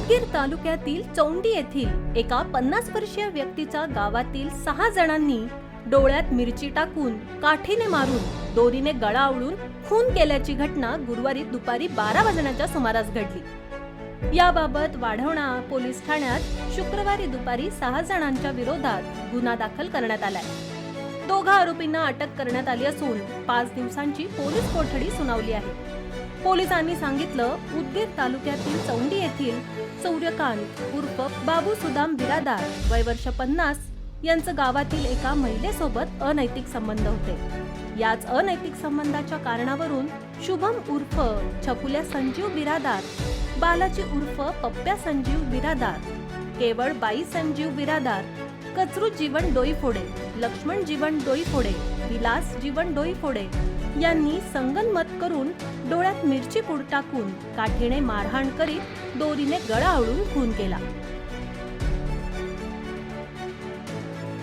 उदगीर तालुक्यातील चौंडी येथील एका 50 वर्षीय व्यक्तीचा गावातील 6 जणांनी डोळ्यात मिरची टाकून काठीने मारून दोरीने गळा आवळून खून केल्याची घटना गुरुवारी दुपारी 12 वाजण्याच्या सुमारास घडली। याबाबत वाढवणा पोलीस ठाण्यात शुक्रवारी दुपारी 6 जणांच्या विरोधात गुन्हा दाखल करण्यात आलाय। दोघा आरोपींना अटक करण्यात आली असून 5 दिवसांची पोलीस कोठडी सुनावली आहे। पोलिसांनी सांगितलं, उदगीर तालुक्यातील चौंडी येथील सूर्यकांत उर्फ बाबू सुदाम बिरादार वय वर्ष 50 यांचं गावातील एका महिलेसोबत अनैतिक संबंध होते। याच अनैतिक संबंधाच्या कारणावरून शुभम उर्फ छकुल्या संजीव बिरादार, बालाजी उर्फ पप्प्या संजीव बिरादार, केवळ बाई संजीव बिरादार, कचरू जीवन डोईफोडे, लक्ष्मण जीवन डोईफोडे, विलास जीवन डोईफोडे यांनी संगनमत करून डोळ्यात मिरची पूड टाकून काठीने मारहाण करीत दोरीने गळा आवळून खून केला।